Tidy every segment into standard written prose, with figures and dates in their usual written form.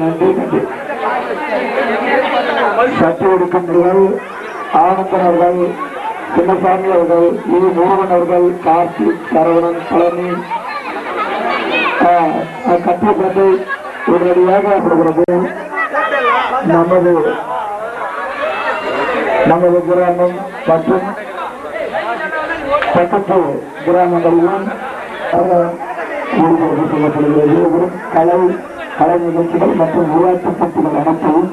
நன்றி நன்றி. சட்டி எடுக்கின்றவர்கள் ஆனந்தன் அவர்கள், சின்னசாமி அவர்கள், முருகன் அவர்கள், கார்த்திக், சரவணன், பழனி கட்டியப்பட்டு உடனடியாக கொடுக்கிறது. நமது கிராமம் மற்றும் பக்கத்து கிராமங்களிலும் சொல்லப்படுகிறது. கலை நிகழ்ச்சிகள் மற்றும் ஊராட்சி போட்டிகள் அனைத்தையும்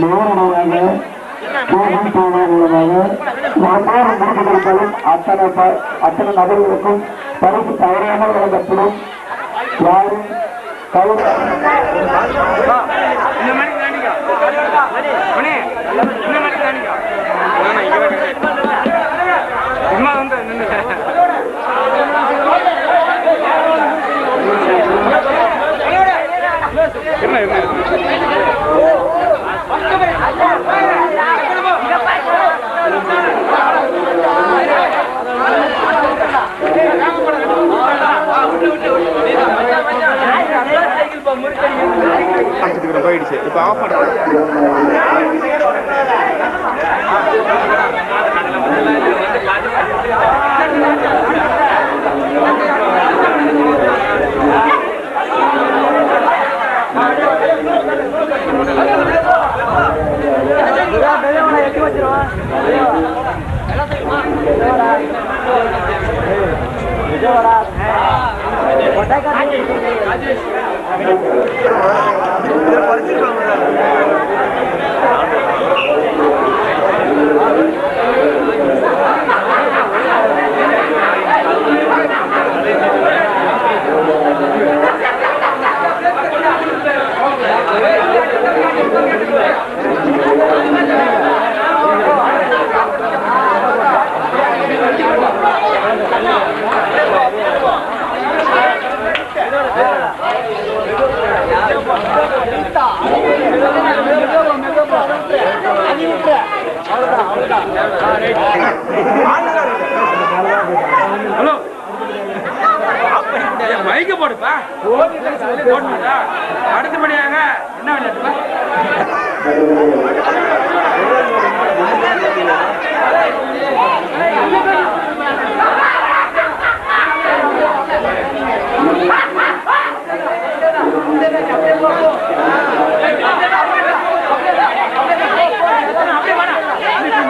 நேரடியாக மூலமாக அத்தனை நபர்களுக்கும் பரிசு தவறாமல் வழங்கப்படும். யாரும் போயிடுச்சு. இப்ப ஆஃப் ஹலோ மைக்க போடுப்பா. அடுத்தபடியாக என்ன விளையாட்டுப்பா?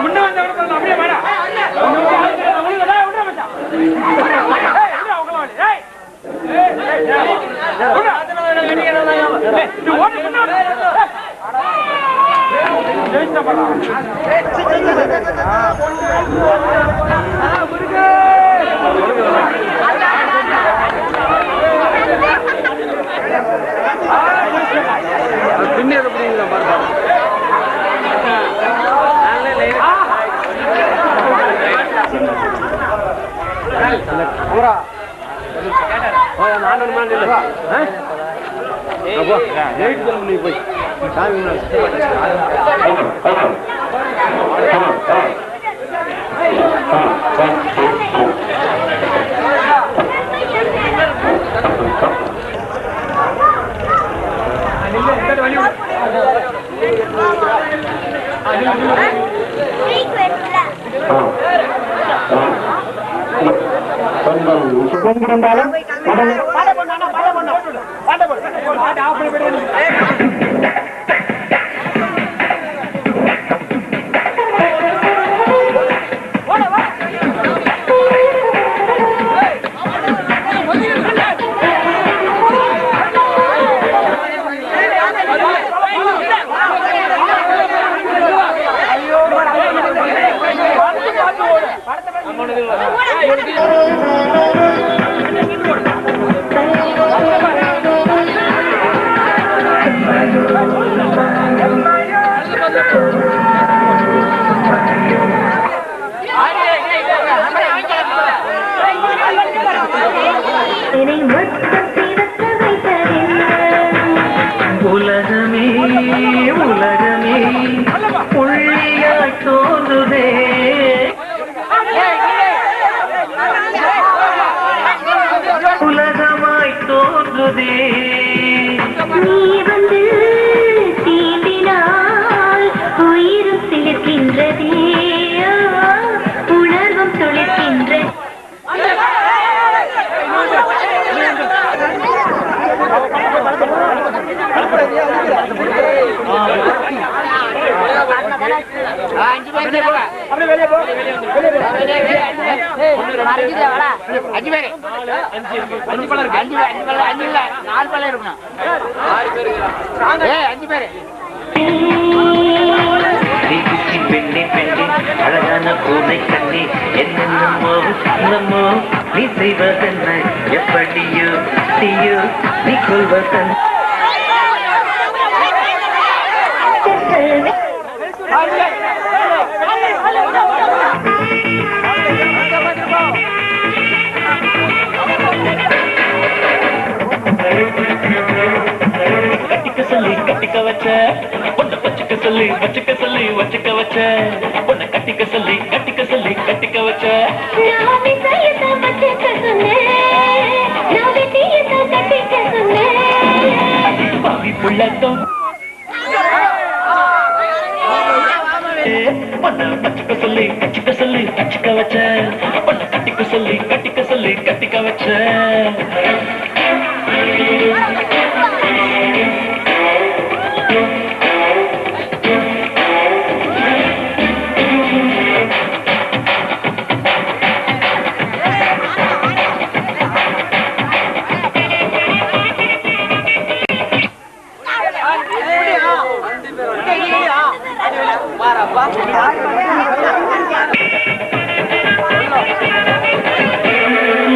முன்ன வந்த அப்படியே வேடா போய் உலகமே உலகமே புள்ளியாய் தோன்றுதே உலகமாய் தோன்றுதே நீ வந்து அழகான பூனை கண்ணி என்னென்னமோ நம்மோ நீ செய்வதென்ன எப்படியோ நீயோ நீ கொள்வதன் கட்டிக்க சொல்லி கட்டிக்க வச்ச பொண்ணை வச்சுக்க சொல்லி வச்சுக்க சொல்லி வச்சுக்க வச்ச பொண்ணை கட்டிக்க சொல்லி கட்டிக்க சொல்லி கட்டிக்க வச்ச பாவி புள்ளத்தம் பொண்ணை வச்சுக்க சொல்லி வச்சுக்க சொல்லி வச்சுக்க வச்ச பொண்ணை கட்டிக்க சொல்லி கட்டிக்க சொல்லி கட்டிக்க வச்ச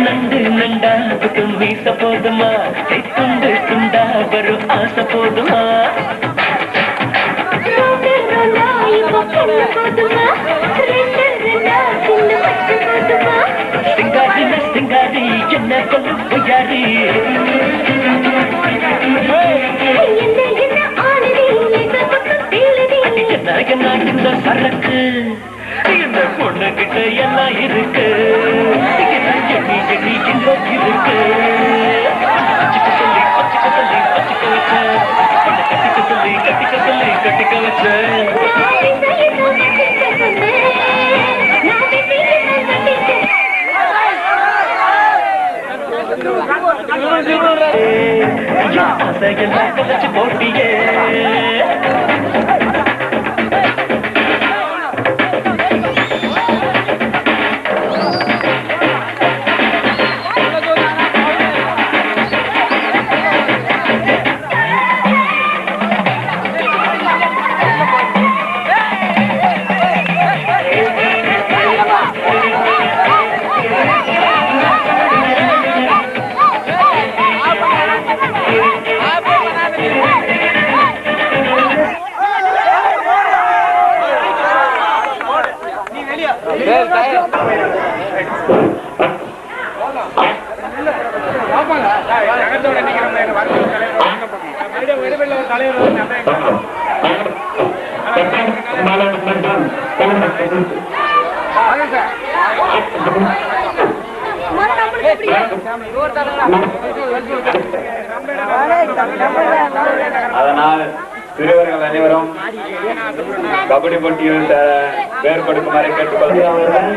நண்டு நண்டா குட்டும் வீச போதுமா துண்டு துண்டா வரும் ஆசை போதுமா சிங்காரி சிங்காரி என்ன கொண்டு பொய்யாரி என்ன இந்த சரக்கு இந்த பொண்ணு கிட்ட எல்லாம் இருக்கு எண்ணி எண்ணி இங்க இருக்கு வச்சுக்க சொல்லி வச்சுக்க சொல்லி வச்சுக்க வச்ச பொண்ணை கட்டிக்க சொல்லி கட்டிக்க சொல்லி கட்டிக்க வச்ச ஆசையெல்லாம் கலைச்சு போட்டியே அதனால் சிறுவர்கள் அனைவரும் கபடி போட்டியில் பேர் கொடுக்குமாறு கேட்டுக்கொள்கிறேன்.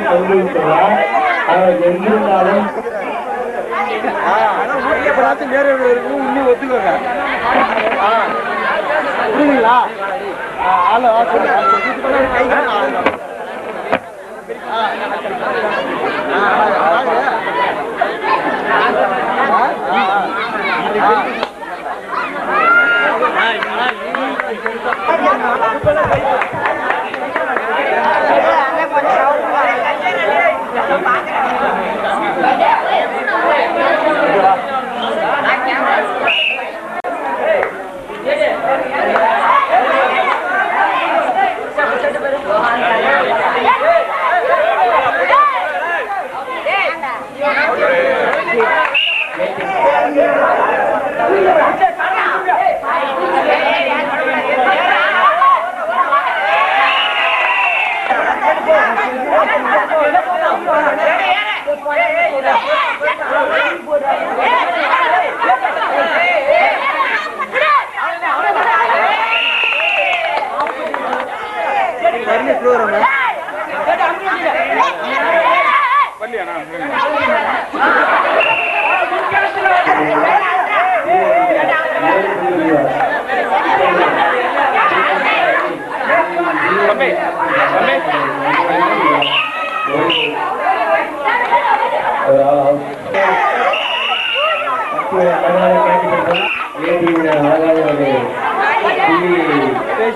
Sampai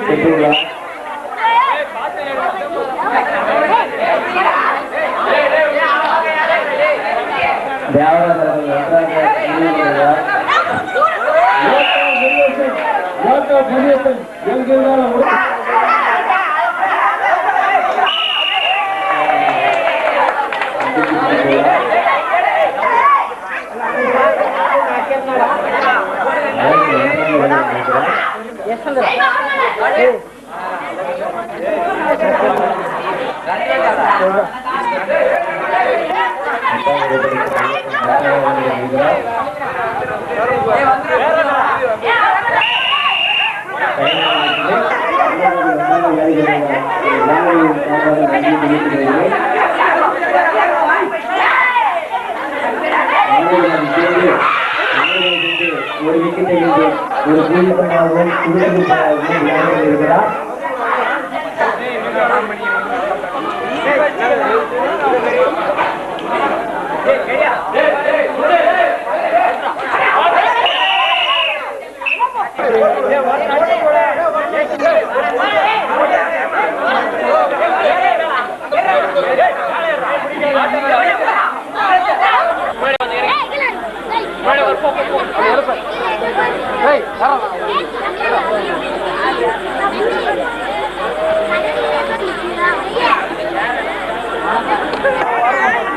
பெற்றுள்ளார். தேவராஜர்கள் நன்றாக ஒரு விக்கெட்டை ஒரு பூஜ்ஜியமாகவும் இருக்கிறார்.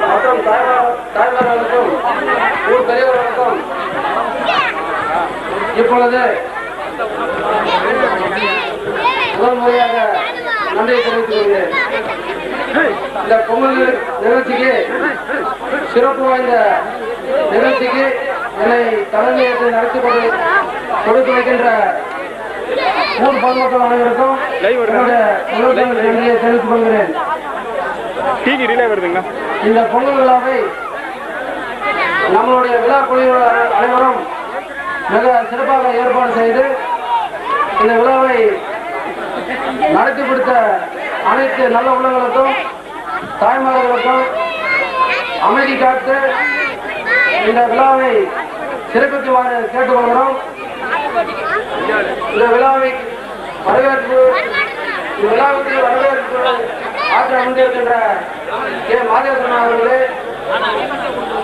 மற்றும் தாய்மார்களுக்கும் ஊர் பெரியவர்களுக்கும் இப்பொழுது முதல் முறையாக நன்றியை தெரிவித்துக் கொள்கிறேன். இந்த பொங்கல் நிகழ்ச்சிக்கு சிறப்பு வாய்ந்த நிகழ்ச்சிக்கு என்னை தலைமையேற்று நடத்தி கொடுத்து வைக்கின்ற ஊர் பொதுமக்கள் அனைவருக்கும் நன்றியை தெரிவித்துக் கொள்கிறேன். இந்த பொங்கல் விழாவை நம்மளுடைய விழா குழுவினர் அனைவரும் மிக சிறப்பாக ஏற்பாடு செய்து இந்த விழாவை நடத்தி கொடுத்த அனைத்து நல்ல உள்ளங்களுக்கும் தாய்மார்களுக்கும் அமைதி காத்து இந்த விழாவை சிறப்பிக்குமாறு கேட்டுக்கொள்கிறோம். இந்த விழாவை வரவேற்பு இந்த விழாவுக்கு வரவேற்பு ஆற்ற முன்னிருக்கின்ற கே மாதேஸ்வரன் அவர்களே,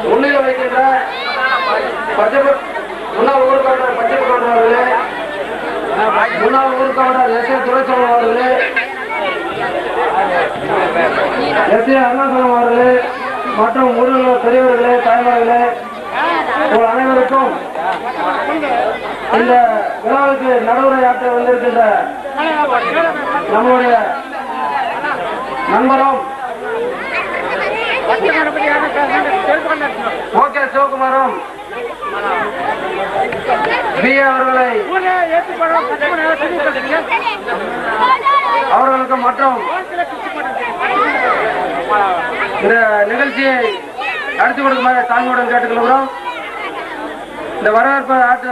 முன்னிலை வைக்கின்ற முன்னாள் ஊர்காவலர் பச்சைக்கவுண்டர் அவர்களே, முன்னாள் ஊர்காவலர் எஸ் ஏ துரைச்செல்வம் அவர்களே, எஸ் ஏ அருணாசலம் அவர்களே மற்றும் ஊரில் பெரியவர்களே, தாய்மார்களே, உங்கள் அனைவருக்கும் இந்த விழாவுக்கு நடுவுரையாற்ற வந்திருக்கின்ற நம்முடைய நண்பரும் ஓகே சிவகுமாரும் அவர்களுக்கு மற்றும் இந்த நிகழ்ச்சியை நடத்தி கொடுக்குமாறு தாழ்மையுடன் கேட்டுக்கொள்கிறோம். இந்த வரவேற்பு ஆற்ற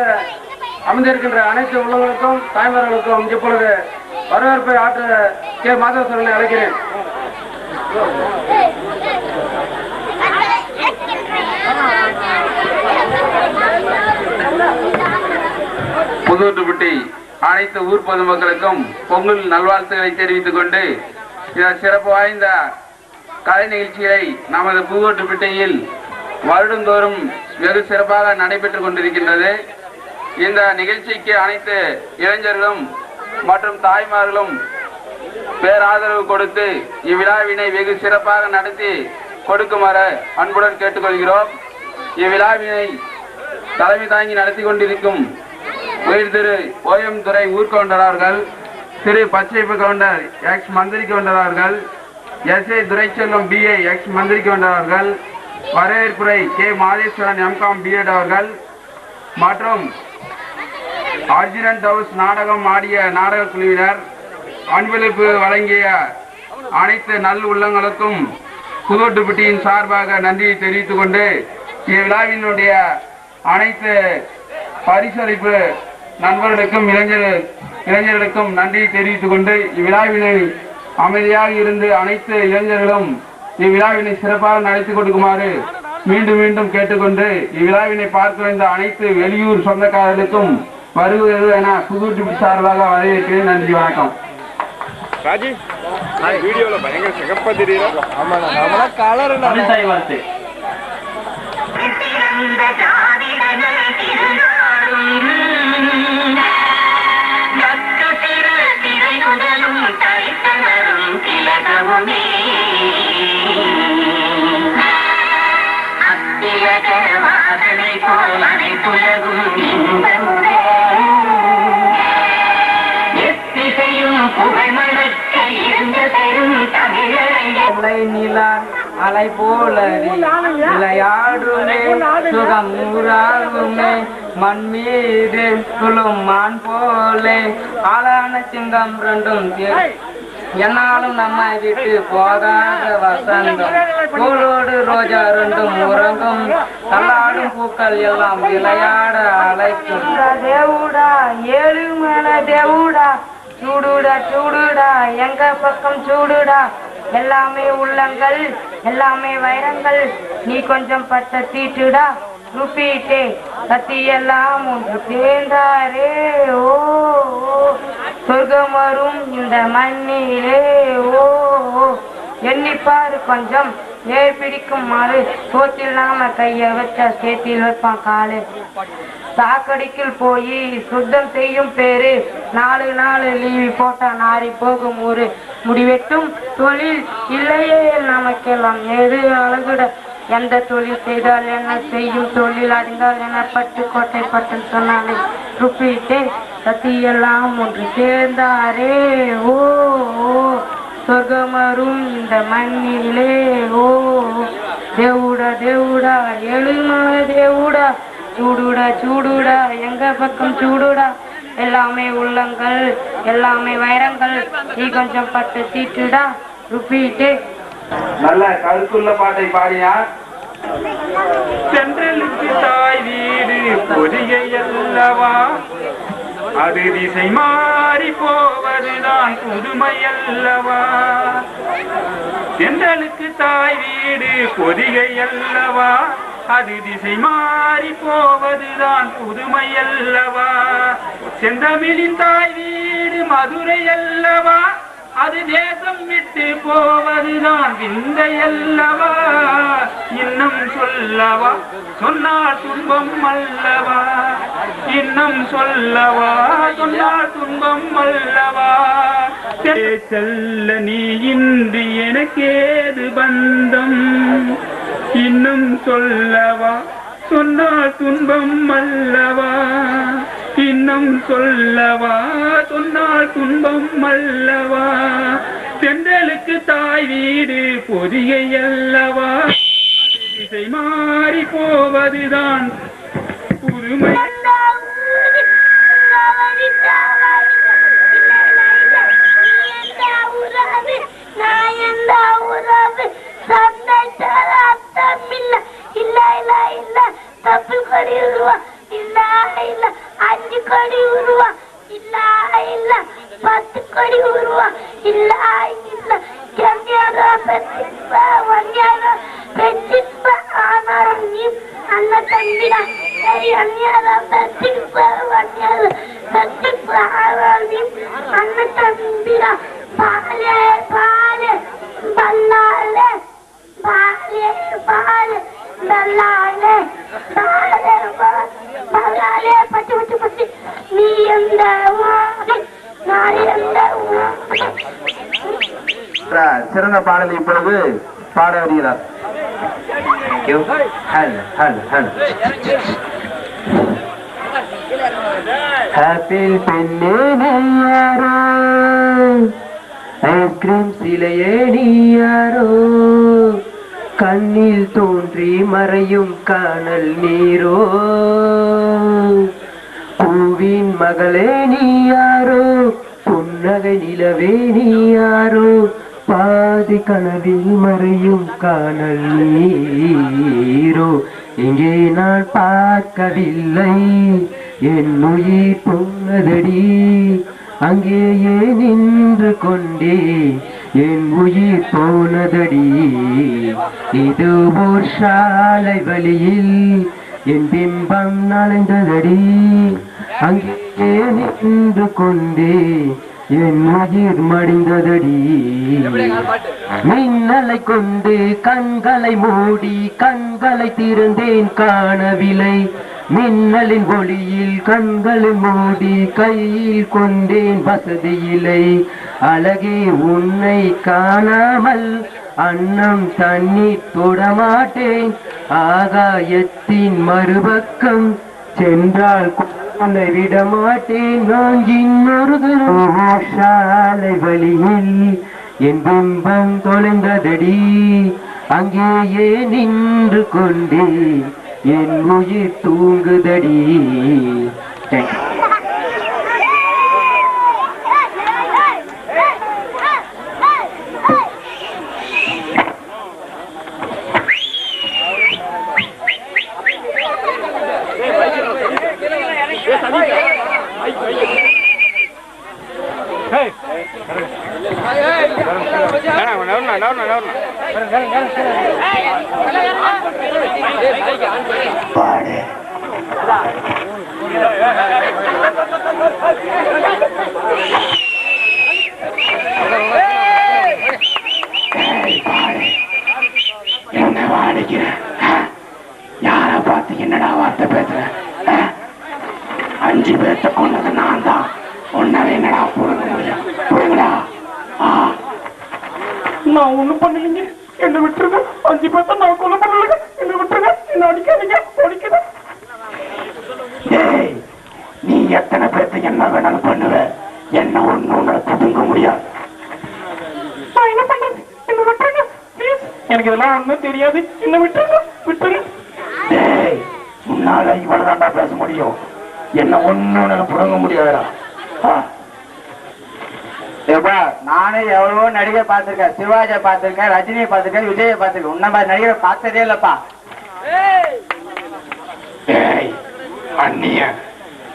அமைந்திருக்கின்ற அனைத்து உள்ளவர்களுக்கும் தாய்மார்களுக்கும் இப்பொழுது வரவேற்பை ஆற்ற கே மாதேஸ்வரனை அழைக்கிறேன். புதுவட்டுப்பட்டி அனைத்து ஊர் பொதுமக்களுக்கும் பொங்கல் நல்வாழ்த்துக்களை தெரிவித்துக் கொண்டு சிறப்பு வாய்ந்த கலை நிகழ்ச்சிகளை நமது புதுவட்டுப்பட்டியில் வருடந்தோறும் வெகு சிறப்பாக நடைபெற்றுக் கொண்டிருக்கின்றது. இந்த நிகழ்ச்சிக்கு அனைத்து இளைஞர்களும் மற்றும் தாய்மார்களும் பேராதரவு கொடுத்து இவ்விழாவினை வெகு சிறப்பாக நடத்தி கொடுக்குமாறு அன்புடன் கேட்டுக்கொள்கிறோம். இவ்விழாவினை தலைமை தாங்கி நடத்தி கொண்டிருக்கும் உயர் திரு ஓஎம் துரை ஊர்கவுண்டர் அவர்கள், திரு பச்சைப்பு கவுண்டர் எக்ஸ் மந்திரி கவுண்டர் அவர்கள், எஸ் ஏ துரைச்செல்வம் பிஏ எக்ஸ் மந்திரி கவுண்டர் அவர்கள், வரவேற்புரை கே மாதேஸ்வரன் எம்காம் பிஎட் அவர்கள் மற்றும் ஆர்ஜினன்ட் ஹவுஸ் நாடகம் ஆடிய நாடக குழுவினர், அன்பளிப்பு வழங்கிய அனைத்து நல் உள்ளங்களுக்கும் புதுவட்டுப்பட்டியின் சார்பாக நன்றியை தெரிவித்துக் கொண்டு இவ்விழாவினுடைய அனைத்து பரிசளிப்பு நண்பர்களுக்கும் இளைஞர்களுக்கும் நன்றியை தெரிவித்துக் கொண்டு இவ்விழாவினை அமைதியாக இருந்து அனைத்து இளைஞர்களும் இவ்விழாவினை சிறப்பாக நடத்தி கொடுக்குமாறு மீண்டும் மீண்டும் கேட்டுக்கொண்டு இவ்விழாவினை பார்க்க வந்த அனைத்து வெளியூர் சொந்தக்காரர்களுக்கும் வருவது என புதுக்குடி சார்பாக வரவேற்கிறேன். நன்றி, வணக்கம். ராஜி வீடியோல பயங்கர சிகப்பா தெரியுதா? விவசாய வாழ்த்து. அலை போலறி விளையாடுமே சுகம் ஊராகுமே மண் மீது துளும் மான் போலே ஆளான சிங்கம் ரெண்டும் என்னாலும் நம்ம விட்டு போகாத வசந்தம் பூலோடு ரோஜா ரெண்டும் உறங்கும் தள்ளாடும் பூக்கள் எல்லாம் விளையாட அழைக்கும். தேவுடா ஏழு மேல தேவுடா சூடுடா சூடுடா எங்க பக்கம் சூடுடா எல்லாமே உள்ளங்கள் எல்லாமே வைரங்கள் நீ கொஞ்சம் பட்ட தீட்டுடா ருப்பீட்டே கத்தி எல்லாம் ஒன்று சேர்ந்தாரே ஓ சொர்க்கம் வரும் இந்த மண்ணிலே ஓ எண்ணிப்பாரு கொஞ்சம் ஏர் பிடிக்கும் மாறு சோத்தில் நாம கைய வச்சா சேத்தில் வைப்பான் காலு சாக்கடிக்கில் போய் சுத்தம் செய்யும் பேரு 4 நாள் லீவி போட்டா நாரி போகும் ஊரு முடிவெட்டும் தொழில் இல்லையே நமக்கெல்லாம் ஏது அழகுட எந்த தொழில் செய்தால் என்ன செய்யும் தொழில் அறிந்தால் என்ன பட்டு கோட்டை பட்டன் சொன்னாலே ருப்பீட்டே சத்தியெல்லாம் ஒன்று சேர்ந்தாரே ஓ சொர்க்கமரும் இந்த மண்ணிலே ஓ தேவுடா தேவுடா எழுமல தேவுடா சூடுடா சூடுடா எங்க பக்கம் சூடுடா எல்லாமே உள்ளங்கள் எல்லாமே வைரங்கள் நீ கொஞ்சம் பட்டு தீட்டுடா ருப்பீட்டே. நல்ல கருத்துள்ள பாட்டை பாடினார். சென்றலுக்கு தாய் வீடு பொதிகை அல்லவா, அது திசை மாறி போவதுதான் புதுமை அல்லவா. சென்றலுக்கு தாய் வீடு பொதிகை அல்லவா, அது திசை மாறி போவதுதான் புதுமை அல்லவா. செந்தமிழின் தாய் வீடு மதுரை அல்லவா, அது தேசம் விட்டு போவதுதான் விந்தை அல்லவா. இன்னும் சொல்லவா சொன்னால் துன்பம் அல்லவா, இன்னும் சொல்லவா சொன்னால் துன்பம் அல்லவா. செல்ல நீ இன்று எனக்கேது பந்தம், இன்னும் சொல்லவா சொன்னால் துன்பம் அல்லவா, இன்னும் சொல்லவா சொன்னால் துன்பம் அல்லவா. சென்றலுக்கு தாய் வீடு பொதிகை அல்லவா, திசை மாறி போவதுதான் புதுமை. அஞ்சு கோடி உருவா இல்ல இல்ல 10 கோடி உருவா இல்ல இல்ல ஆனாரம் நீ அண்ண தம்பிடா சரி அந்நியாரம் அண்ண தம்பிடா பாலே பாலே பல்லாலே பாலே பாலே பல்லாலே பாலே பல்லாலே பட்டி பட்டி பட்டி நீ எந்த நான் எந்த சிறந்த பாடல் இப்பொழுது பாட வருகிறார். ஆப்பிள் பெண்ணே நீயாரோ, ஐஸ்கிரீம் சிலையே நீயாரோ, கண்ணில் தோன்றி மறையும் காணல் நீரோ, பூவின் மகளே நீயாரோ, புன்னகை நிலவே நீயாரோ, பாதி கனவில் மறையும் காணல் நீரோ, இங்கே நான் பார்க்கவில்லை என் உயிர் போனதடி, அங்கேயே நின்று கொண்டே என் உயிர் போனதடி, இது ஓர் சாலை வழியில் என் பிம்பம் நனைந்ததடி, அங்கே நின்று கொண்டே என் உயிர் மடிந்ததடி மின்னலை கொண்டு கண்களை மூடி கண்களை திறந்தேன் காணவில்லை மின்னலின் ஒளியில் கண்களை மூடி கையில் கொண்டேன் வசதியில்லை அழகே உன்னை காணாமல் அன்னம் தண்ணீர் தொடமாட்டேன் ஆகாயத்தின் மறுபக்கம் சென்றால் உன்னை விடமாட்டேன் நான் இன்னொரு சாலை வழியில் என் பிம்பம் தொலைந்ததடி அங்கேயே நின்று கொண்டே என் உயிர் தூங்குதடி. என்ன வாடிக்கிற யார பார்த்து என்னடா வார்த்தை பேசுற 5 பேர்த்த கொண்டது நான் தான் ஒன்னவே என்னடா புடுங்க முடியும் புடுங்கடா. நான் ஒண்ணும் பண்ணலைங்க, என்ன விட்டுருங்க. 5 பேர்த்த நான் கொலை பண்ணலைங்க, என்ன விட்டுருங்க. என்ன அடிக்காதீங்க, அடிக்கணும். ஏய், நீ எத்தனை பேர்த்த என்ன வேணாலும் பண்ணுவ, என்ன ஒண்ணு புடுங்க முடியாது. நான் என்ன பண்றது, என்ன விட்டுருங்க ப்ளீஸ். எனக்கு இதெல்லாம் ஒண்ணும் தெரியாது, என்ன விட்டுருங்க விட்டுருங்க. ஏய், உன்னால இவ்வளவுதான்டா பேச முடியும், என்ன ஒண்ணு புடுங்க முடியாதுடா. நானே எவ்வளவோ நடிகை பார்த்திருக்கேன், சிவாஜியை பார்த்திருக்கேன், ரஜினியை பார்த்திருக்கேன், விஜயை பார்த்திருக்கேன். உன்ன மாதிரி நடிகரை பார்த்ததே இல்லப்பா. அண்ணிய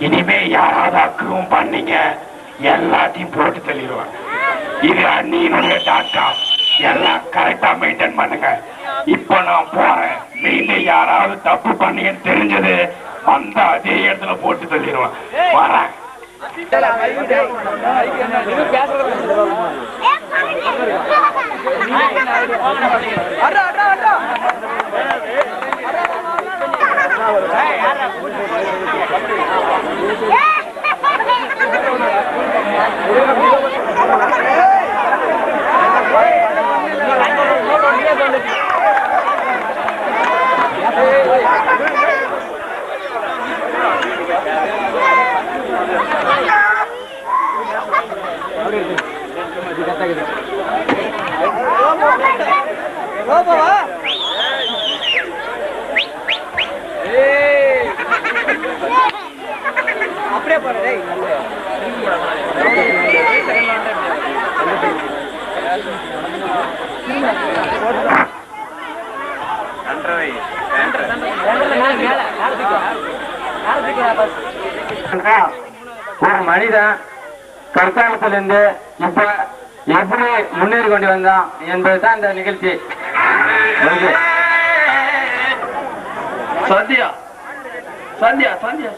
இனிமே யாராவது அக்கவும் பண்ணீங்க எல்லாத்தையும் போட்டு தள்ளிடுவேன். இது அண்ணியினுடைய டாட்டா, எல்லாம் கரெக்டா மெயின்டைன் பண்ணுங்க. இப்ப நான் போறேன், மீண்டும் யாராவது தப்பு பண்ணீங்கன்னு தெரிஞ்சது அந்த அதே இடத்துல போட்டு தள்ளிடுவேன். வரேன். அப்படியே போறேன். ஒரு மனிதன் கற்காலத்திலிருந்து இப்ப எப்படி முன்னேறி கொண்டு வந்தான் என்பதுதான் இந்த நிகழ்ச்சி. சந்தியா சந்தியா சந்தியா